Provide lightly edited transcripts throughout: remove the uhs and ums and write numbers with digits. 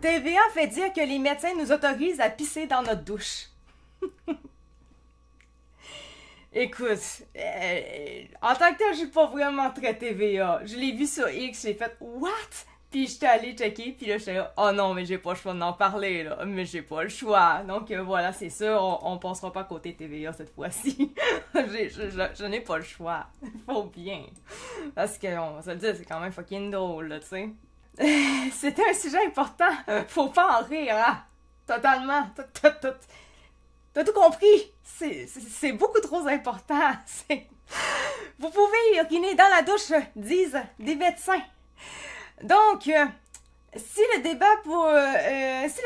TVA fait dire que les médecins nous autorisent à pisser dans notre douche. Écoute, en tant que tel, je suis pas vraiment très TVA. Je l'ai vu sur X, j'ai fait « What? » Puis j'étais allée checker, puis là j'étais là « Oh non, mais j'ai pas le choix d'en parler, là. Mais j'ai pas le choix. » Donc voilà, c'est sûr, on passera pas côté TVA cette fois-ci. Je n'ai pas le choix. Faut bien. Parce que, on va se le dire, c'est quand même fucking drôle, là, tu sais. C'était un sujet important. Faut pas en rire, hein? Totalement. T'as tout compris. C'est beaucoup trop important. Vous pouvez uriner dans la douche, disent des médecins. Donc, si le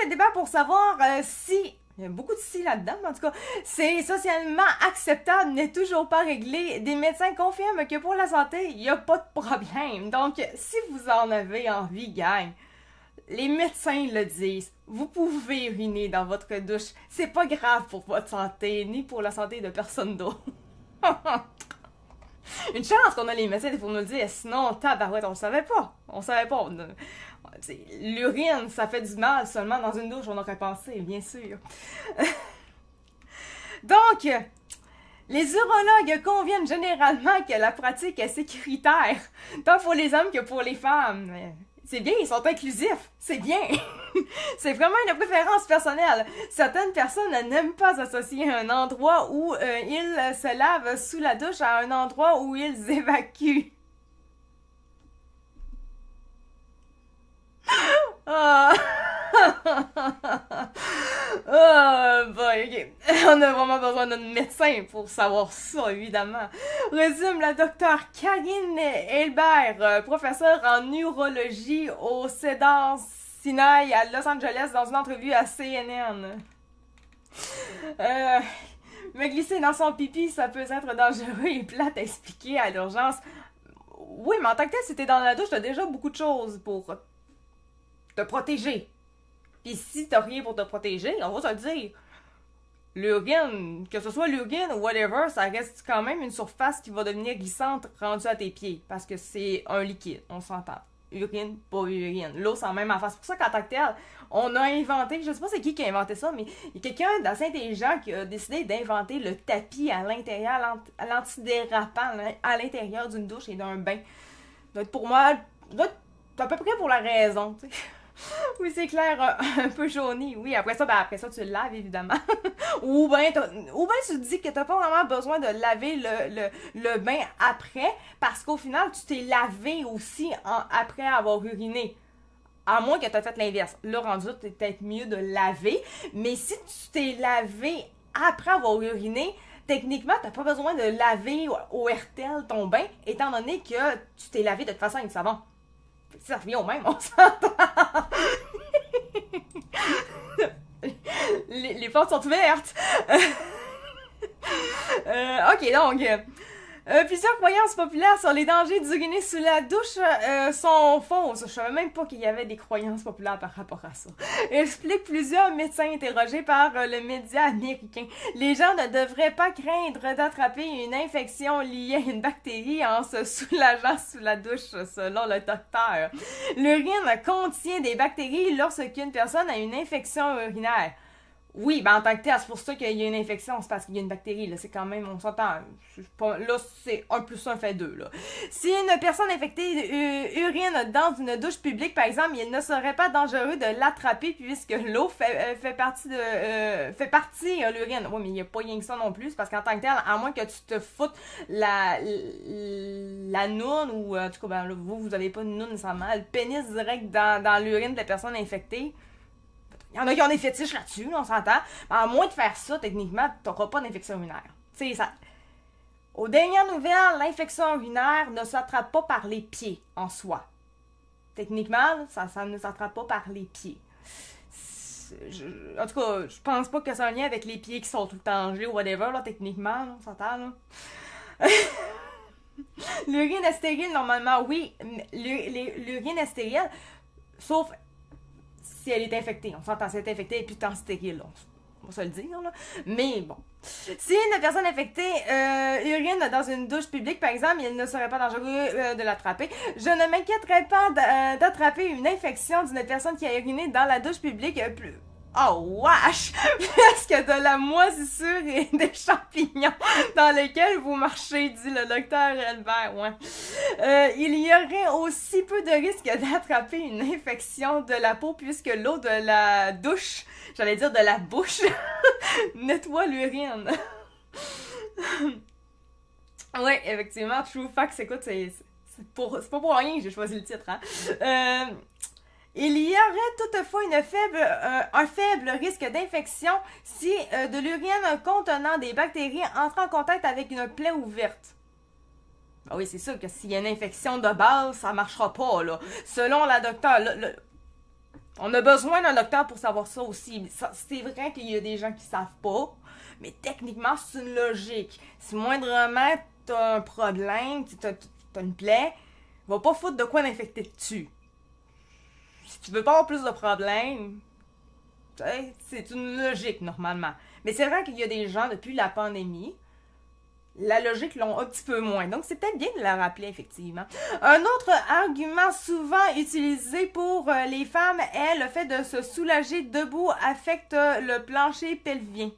débat pour savoir si, il y a beaucoup de si là-dedans, mais en tout cas, c'est socialement acceptable n'est toujours pas réglé, des médecins confirment que pour la santé, il n'y a pas de problème. Donc, si vous en avez envie, gang, les médecins le disent, vous pouvez uriner dans votre douche. C'est pas grave pour votre santé, ni pour la santé de personne d'autre. Une chance qu'on a les médecins pour nous le dire, sinon, tabarouette, on le savait pas. On savait pas. L'urine, ça fait du mal seulement dans une douche, on aurait pensé, bien sûr. Donc, les urologues conviennent généralement que la pratique est sécuritaire, tant pour les hommes que pour les femmes. C'est bien, ils sont inclusifs, c'est bien. C'est vraiment une préférence personnelle. Certaines personnes n'aiment pas associer un endroit où ils se lavent sous la douche à un endroit où ils évacuent. Oh. Oh boy, ok. On a vraiment besoin d'un médecin pour savoir ça, évidemment. Résume la docteure Karine Elbert, professeure en urologie au Cedars Sinai à Los Angeles dans une entrevue à CNN. Me glisser dans son pipi, ça peut être dangereux et plate à expliquer à l'urgence. Oui, mais en tant que tel, si t'es dans la douche, t'as déjà beaucoup de choses pour te protéger. Pis si t'as rien pour te protéger, on va se le dire. L'urine, que ce soit l'urine ou whatever, ça reste quand même une surface qui va devenir glissante rendue à tes pieds. Parce que c'est un liquide, on s'entend. Urine, pas urine. L'eau, c'est la même affaire. C'est pour ça qu'en tant que tel, on a inventé, je sais pas c'est qui a inventé ça, mais il y a quelqu'un d'assez intelligent qui a décidé d'inventer le tapis à l'intérieur, l'antidérapant à l'intérieur d'une douche et d'un bain. Donc pour moi, c'est à peu près pour la raison, tu sais. Oui, c'est clair, un peu jauni. Oui, après ça, tu le laves, évidemment. ou bien tu te dis que t'as pas vraiment besoin de laver le bain après, parce qu'au final, tu t'es lavé aussi après avoir uriné. À moins que t'as fait l'inverse. Là, rendu là, c'est peut-être mieux de laver. Mais si tu t'es lavé après avoir uriné, techniquement, t'as pas besoin de laver au RTL ton bain, étant donné que tu t'es lavé de toute façon avec du savon. Ça revient au même, on s'entend. les portes sont ouvertes. Ok, donc, plusieurs croyances populaires sur les dangers d'uriner sous la douche sont fausses. Je savais même pas qu'il y avait des croyances populaires par rapport à ça. Explique plusieurs médecins interrogés par le média américain. Les gens ne devraient pas craindre d'attraper une infection liée à une bactérie en se soulageant sous la douche, selon le docteur. L'urine contient des bactéries lorsqu'une personne a une infection urinaire. Oui, en tant que tel, c'est pour ça qu'il y a une infection, c'est parce qu'il y a une bactérie, là, c'est quand même, on s'entend, là, c'est 1 plus 1 fait 2, là. Si une personne infectée urine dans une douche publique, par exemple, il ne serait pas dangereux de l'attraper puisque l'eau fait partie l'urine. Oui, mais il n'y a pas rien que ça non plus, parce qu'en tant que tel, à moins que tu te foutes la noune, ou en tout cas, là, vous avez pas de noune nécessairement, le pénis direct dans l'urine de la personne infectée. Il y en a qui ont des fétiches là-dessus, on s'entend. Mais à moins de faire ça, techniquement, t'auras pas d'infection urinaire. Tu sais, ça. Aux dernières nouvelles, l'infection urinaire ne s'attrape pas par les pieds en soi. Techniquement, ça ne s'attrape pas par les pieds. En tout cas, je pense pas que c'est un lien avec les pieds qui sont tout le temps gelés ou whatever, là, techniquement, là, on s'entend, là. L'urine est stérile, normalement, oui. L'urine est stérile, sauf si elle est infectée. On s'entend, si elle est infectée, et puis tant stérile. va se le dire, là. Mais bon. Si une personne infectée urine dans une douche publique, par exemple, il ne serait pas dangereux de l'attraper. Je ne m'inquiéterais pas d'attraper une infection d'une personne qui a uriné dans la douche publique plus... Oh, wesh! Parce que de la moisissure et des champignons dans lesquels vous marchez, dit le docteur Elbert. Ouais. Il y aurait aussi peu de risque d'attraper une infection de la peau puisque l'eau de la douche, j'allais dire de la bouche, nettoie l'urine. Oui, effectivement, True Facts, écoute, c'est pas pour rien que j'ai choisi le titre, hein. Il y aurait toutefois un faible risque d'infection si de l'urine contenant des bactéries entre en contact avec une plaie ouverte. Ah oui, c'est sûr que s'il y a une infection de base, ça marchera pas, là. Selon la docteure, on a besoin d'un docteur pour savoir ça aussi. C'est vrai qu'il y a des gens qui savent pas, mais techniquement, c'est une logique. Si moindrement t'as un problème, t'as une plaie, va pas foutre de quoi d'infecter dessus. Si tu veux pas avoir plus de problèmes, c'est une logique normalement. Mais c'est vrai qu'il y a des gens, depuis la pandémie, la logique l'ont un petit peu moins. Donc c'est peut-être bien de la rappeler, effectivement. Un autre argument souvent utilisé pour les femmes est le fait de se soulager debout affecte le plancher pelvien.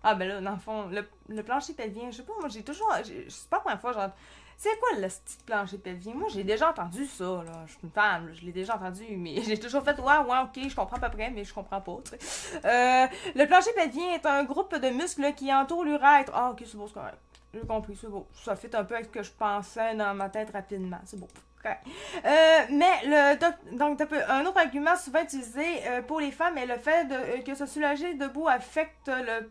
Ah ben là, dans le fond, le plancher pelvien, je sais pas, moi j'ai toujours... C'est pas la première fois, genre... C'est quoi le petit plancher pelvien? Moi, j'ai déjà entendu ça, là. Je suis une femme, là. Je l'ai déjà entendu, mais j'ai toujours fait, ouais, ok, je comprends à peu près, mais je comprends pas, tu sais. Le plancher pelvien est un groupe de muscles qui entoure l'urètre. Ah, ok, c'est beau, c'est correct. J'ai compris, c'est beau. Ça fait un peu avec ce que je pensais dans ma tête rapidement. C'est beau. Okay. Mais donc un autre argument souvent utilisé pour les femmes est le fait que se soulager debout affecte le...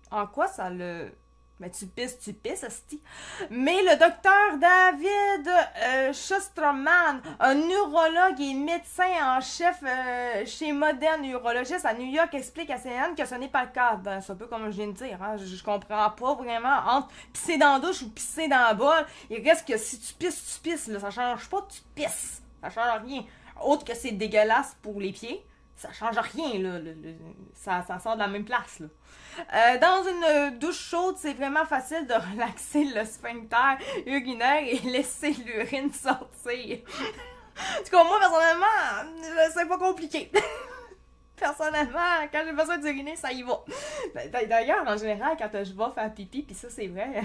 En quoi ça le... Mais tu pisses, asti. Mais le docteur David Schusterman, un neurologue et médecin en chef chez Modern Urologist à New York, explique à CNN que ce n'est pas le cas. Ben, c'est un peu comme je viens de dire, hein. Je comprends pas vraiment entre pisser dans la douche ou pisser dans la bolle. Il reste que si tu pisses, là, ça change pas, tu pisses. Ça change rien. Autre que c'est dégueulasse pour les pieds, ça change rien, là. Ça sort de la même place, là. Dans une douche chaude, c'est vraiment facile de relaxer le sphincter urinaire et laisser l'urine sortir. En tout cas, moi, personnellement, c'est pas compliqué. Personnellement, quand j'ai besoin d'uriner, ça y va. D'ailleurs, en général, quand je vais faire pipi, pis ça, c'est vrai,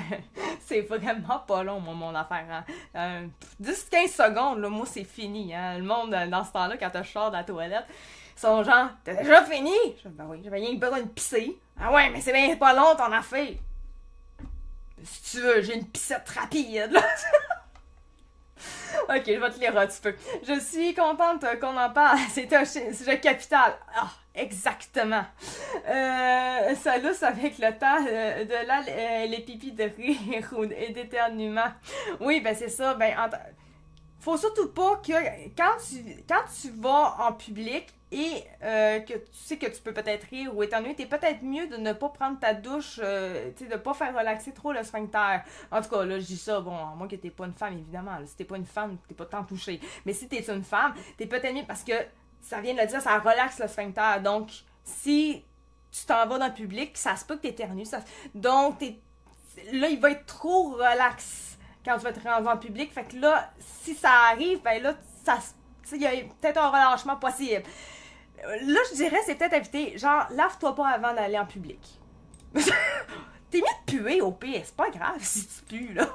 c'est vraiment pas long, mon affaire. Hein. 10-15 secondes, là, moi, c'est fini. Hein. Le monde, dans ce temps-là, quand je sors de la toilette, ils sont genre, t'as déjà fini? Je dis, ben oui, j'avais rien besoin de pisser. Ah ouais, mais c'est bien pas long ton affaire. Si tu veux, j'ai une pissette rapide, là. Ok, je vais te lire un petit peu. Je suis contente qu'on en parle. C'est un sujet capital. Ah, exactement. Ça lousse avec le temps de là les pipis de rire et d'éternuement. Oui, ben c'est ça. Ben, faut surtout pas que quand tu vas en public et que tu sais que tu peux peut-être rire ou éternuer, t'es peut-être mieux de ne pas prendre ta douche, tu sais, de pas faire relaxer trop le sphincter. En tout cas, là, je dis ça, bon, à moins que t'es pas une femme, évidemment. Là, si t'es pas une femme, t'es pas tant touché. Mais si t'es une femme, t'es peut-être mieux parce que, ça vient de le dire, ça relaxe le sphincter. Donc, si tu t'en vas dans le public, ça se peut que t'éternues. Donc, là, il va être trop relax quand tu vas te rendre en public. Fait que là, si ça arrive, ben là, il y a peut-être un relâchement possible. Là, je dirais, c'est peut-être éviter, genre, lave-toi pas avant d'aller en public. T'es mieux de puer au pire, c'est pas grave si tu pues, là.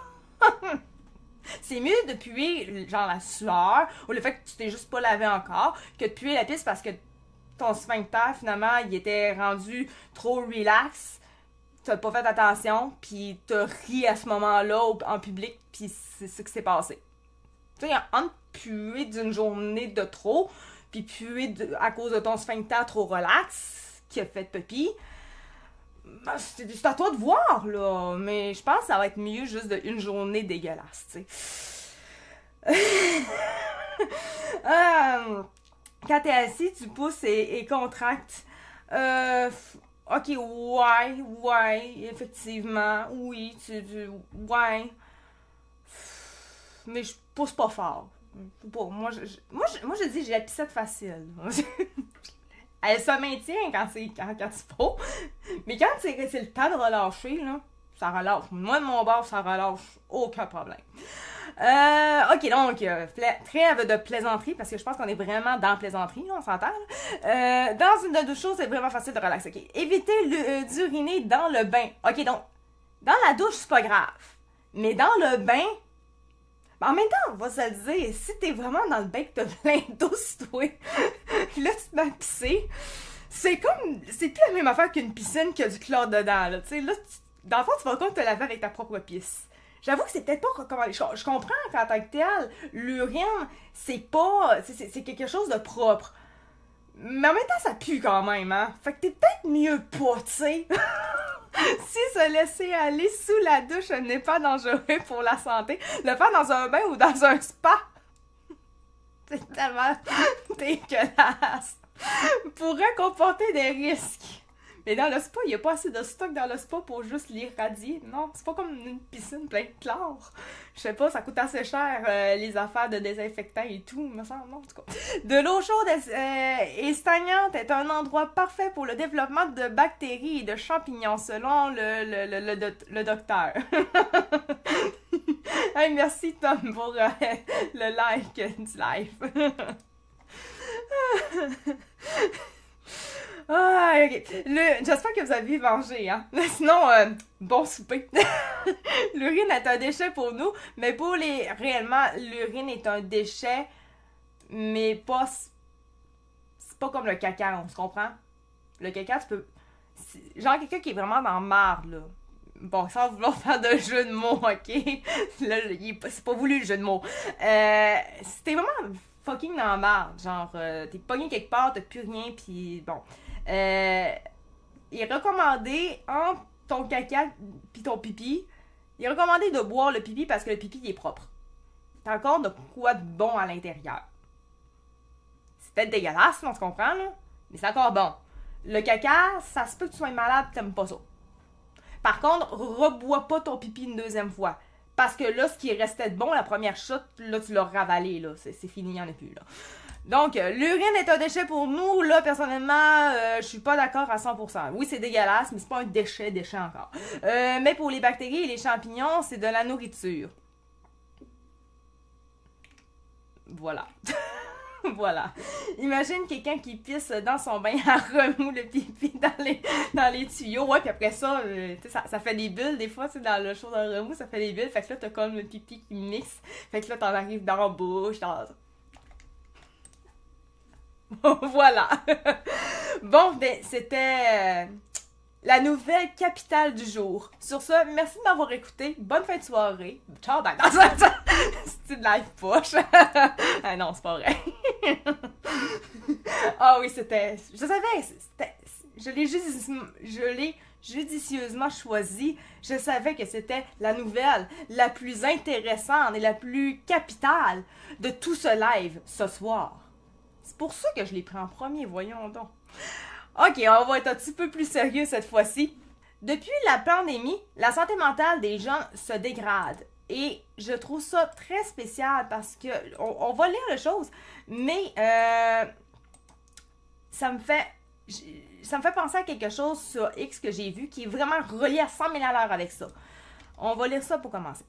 C'est mieux de puer, genre, la sueur, ou le fait que tu t'es juste pas lavé encore, que de puer la pisse parce que ton sphincter, finalement, il était rendu trop relax, t'as pas fait attention, pis t'as ri à ce moment-là en public, pis c'est ce qui s'est passé. Tu sais, entre puer d'une journée de trop, puis puer à cause de ton sphincter trop relax, qui a fait pipi, ben, c'est à toi de voir, là. Mais je pense que ça va être mieux juste d'une journée dégueulasse, tu sais. Quand t'es assis, tu pousses et contractes. Ok, ouais, effectivement, oui, ouais. Mais je pousse pas fort. Moi, je dis, j'ai la pissette facile. Elle se maintient quand c'est faut. Mais quand c'est le temps de relâcher, là, ça relâche. Moi, de mon bord, ça relâche. Aucun problème. Ok, donc, trêve de plaisanterie, parce que je pense qu'on est vraiment dans la plaisanterie, là, on s'entend. Dans une de deux choses, c'est vraiment facile de relaxer. Ok, évitez d'uriner dans le bain. Ok, donc, dans la douche, c'est pas grave. Mais dans le bain, en même temps, on va se le dire, si t'es vraiment dans le bain que t'as plein d'eau sur toi, là, tu te mets à pisser, c'est plus la même affaire qu'une piscine qui a du chlore dedans, là, tu sais, là, dans le fond, tu vas compte te laver avec ta propre pisse. J'avoue que c'est peut-être pas recommandé. Je comprends qu'en tant que tel, l'urine, c'est quelque chose de propre. Mais en même temps, ça pue quand même, hein. Fait que t'es peut-être mieux pas, tu sais. Si se laisser aller sous la douche n'est pas dangereux pour la santé, le faire dans un bain ou dans un spa, c'est tellement dégueulasse, pourrait comporter des risques. Mais dans le spa, il n'y a pas assez de stock dans le spa pour juste l'irradier. Non, c'est pas comme une piscine pleine de chlore. Je sais pas, ça coûte assez cher, les affaires de désinfectants et tout, me semble, non, en tout cas. De l'eau chaude et stagnante est un endroit parfait pour le développement de bactéries et de champignons, selon le docteur. Hey, merci Tom pour le like du live. Ah, ok. J'espère que vous avez mangé, hein. Sinon, bon souper. L'urine est un déchet pour nous, mais réellement, l'urine est un déchet, mais pas... C'est pas comme le caca, on se comprend? Le caca, tu peux... Genre quelqu'un qui est vraiment dans marde, là. Bon, sans vouloir faire de jeu de mots, ok? Là, c'est pas voulu le jeu de mots. C'était vraiment fucking dans marde. Genre, t'es pogné quelque part, t'as plus rien, pis bon... il est recommandé, entre ton caca pis ton pipi, il est recommandé de boire le pipi parce que le pipi il est propre. T'as encore de quoi de bon à l'intérieur. C'est peut-être dégueulasse, on se comprend, là, mais c'est encore bon. Le caca, ça se peut que tu sois malade et t'aimes pas ça. Par contre, rebois pas ton pipi une deuxième fois. Parce que là, ce qui restait de bon, la première shot, là, tu l'as ravalé, là. C'est fini, il n'y en a plus, là. Donc, l'urine est un déchet pour nous. Là, personnellement, je suis pas d'accord à 100%. Oui, c'est dégueulasse, mais c'est pas un déchet encore. Mais pour les bactéries et les champignons, c'est de la nourriture. Voilà. Voilà. Imagine quelqu'un qui pisse dans son bain, remoue le pipi dans les tuyaux. Ouais, puis après ça, ça fait des bulles. Des fois, dans le chaud de remous, ça fait des bulles. Fait que là, t'as comme le pipi qui mixe. Fait que là, t'en arrives dans la bouche. Voilà. Bon, ben, c'était la nouvelle capitale du jour. Sur ce, merci de m'avoir écouté. Bonne fin de soirée. Ciao, bye. C'est une live push. Ah non, c'est pas vrai. Ah oui, c'était... Je savais, je l'ai judicieusement choisi. Je savais que c'était la nouvelle la plus intéressante et la plus capitale de tout ce live ce soir. C'est pour ça que je l'ai pris en premier, voyons donc. Ok, on va être un petit peu plus sérieux cette fois-ci. Depuis la pandémie, la santé mentale des gens se dégrade. Et je trouve ça très spécial parce que, on va lire les choses, mais ça me fait penser à quelque chose sur X que j'ai vu qui est vraiment relié à 100 000 à l'heure avec ça. On va lire ça pour commencer.